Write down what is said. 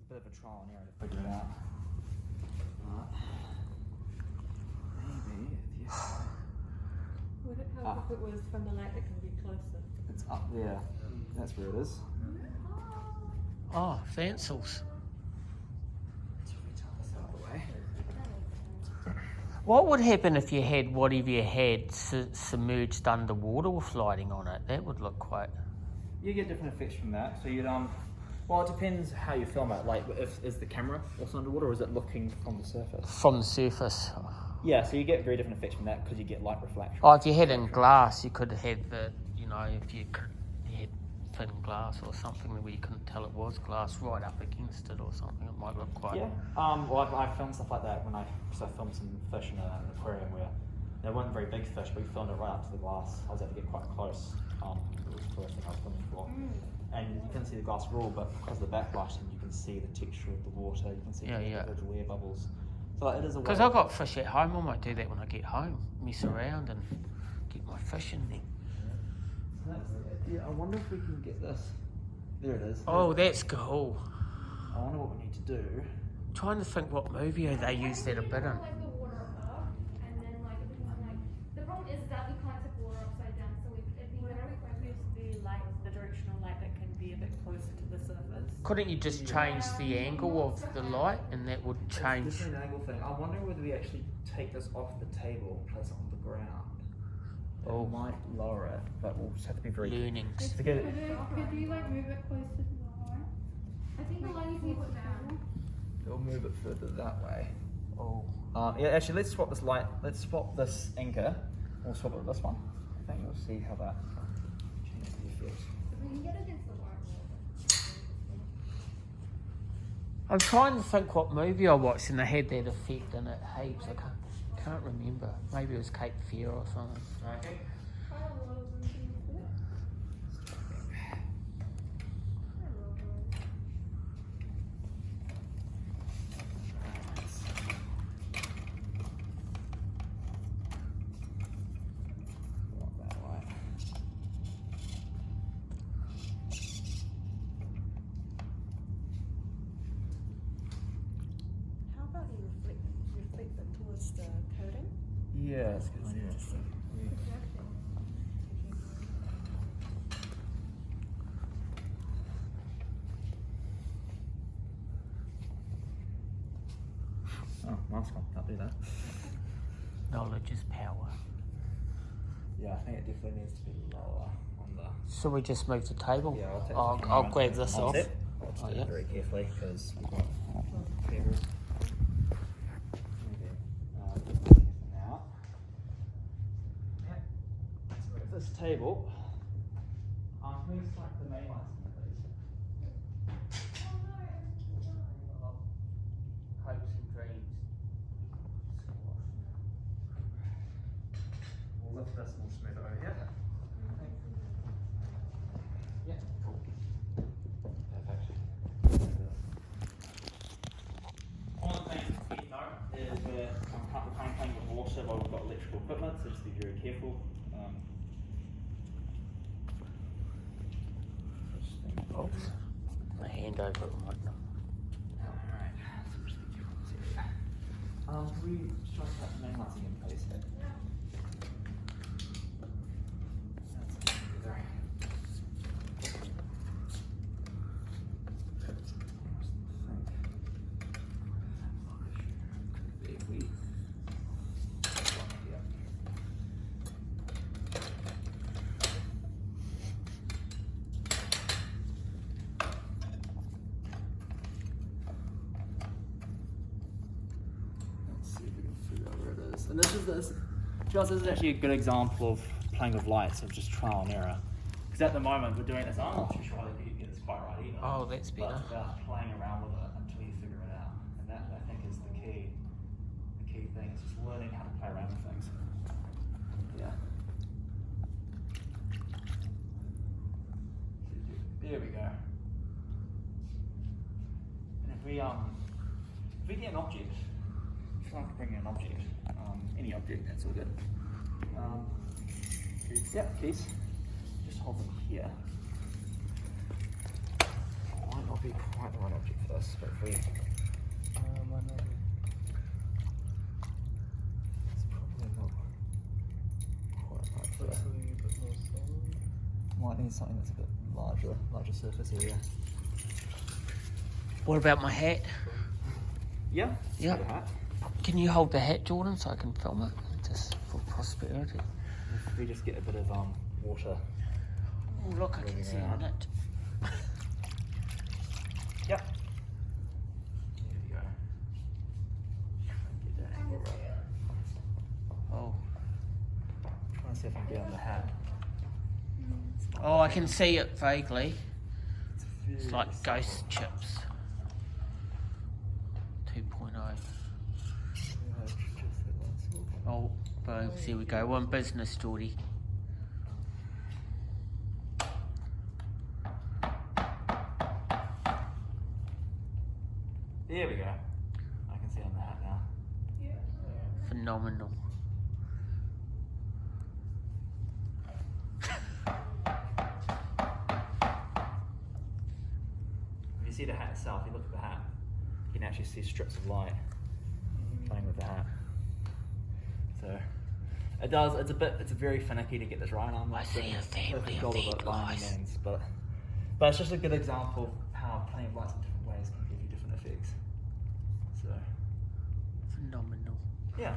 bit of a trial and error to figure it out. Maybe if you... Would it help if it was from the light that can be closer? It's up there. That's where it is. Oh, fancels. Let's turn this out of the way. What would happen if you had whatever you had submerged underwater with lighting on it? That would look quite... You get different effects from that. So you'd well, it depends how you film it. Like, is the camera also underwater, or is it looking from the surface? From the surface. Yeah, so you get very different effects from that because you get light reflection. Oh, if you had it in glass, you could have the, you know, if you had thin glass or something where you couldn't tell it was glass right up against it or something, it might look quite... Yeah, well, I filmed stuff like that when I filmed some fish in an aquarium where they weren't very big fish, but we filmed it right up to the glass. I was able to get quite close. It was the first thing I was filming for. And you can see the glass raw, but because of the backlighting, you can see the texture of the water, you can see the individual air bubbles. So it is a way. Because I've got fish at home, I might do that when I get home, mess around and get my fish in there. Yeah, I wonder if we can get this. There it is. Oh, that's cool. I wonder what we need to do. Trying to think what movie they used that a bit in. The problem is that we can't tip water upside down, so it'd be better if we use the directional light that can be a bit closer to the surface. Couldn't you just change the angle of the light and that would change? It's an angle thing. I'm wondering whether we actually take this off the table and place it on the ground. Oh, might lower it, but we'll just have to be very learnings. could you like move it closer to the light? I think the light needs to down. We'll move it further that way. Oh. Yeah, actually, let's swap this light. Let's swap this anchor. We'll swap it with this one. I think we'll see how that changes the effect. If we can get against the light. I'm trying to think what movie I watched and they had that effect in it heaps. I can't remember. Maybe it was Cape Fear or something. Okay. How about you reflect it towards the coating? Yeah, that's a good idea. Oh, mask on, can't do that. Knowledge is power. Yeah, I think it definitely needs to be lower on the... So we just move the table? Yeah, I'll take I'll grab this off. I'll just do it very carefully because we've got pebbles. Now, let's move this table. Can we select the main lights in there, please? Hopes and dreams. We'll lift this and we'll smooth it over here. Yeah, cool. Perfect. One of the things to keep note is we're playing with water while we've got electrical equipment, so just be very careful. Oops. My hand over it right now. Alright, so just be careful in this area. Can we try to cut the main lights again, please? And this is actually a good example of playing with lights, of just trial and error. Because at the moment we're doing this, I'm not too sure whether you get this quite right either. Oh, that's better. But it's about playing around with it until you figure it out. And that, I think, is the key thing, is just learning how to play around with things. Yeah. There we go. And if we get an object, if I can bring in an object, any object, that's all good. Yep, keys. Just hold them here. One object. be quite the right object for this, but if we... I know. It's probably not quite right for that. Hopefully a bit more solid. Might need something that's a bit larger surface area. What about my hat? Yeah. Yeah. The hat. Can you hold the hat, Jordan, so I can film it? Just for prosperity. If we just get a bit of water. Oh, look, I can Moving see around. in it. Yep. There we go. Get that angle right. Oh. Trying to see if I can get on the hat. Oh, I can see it vaguely. It's very like subtle. ghost chips. 2.0. Oh, boom. Here we go. One business, Geordie. There we go. I can see on the hat now. Phenomenal. If you see the hat itself, you look at the hat, you can actually see strips of light playing with the hat. So it does. It's very finicky to get this right. I'm I not see saying a it's family perfect of goal these by any guys. means, but it's just a good example of how playing with lights in different ways can give you different effects. So Phenomenal. yeah.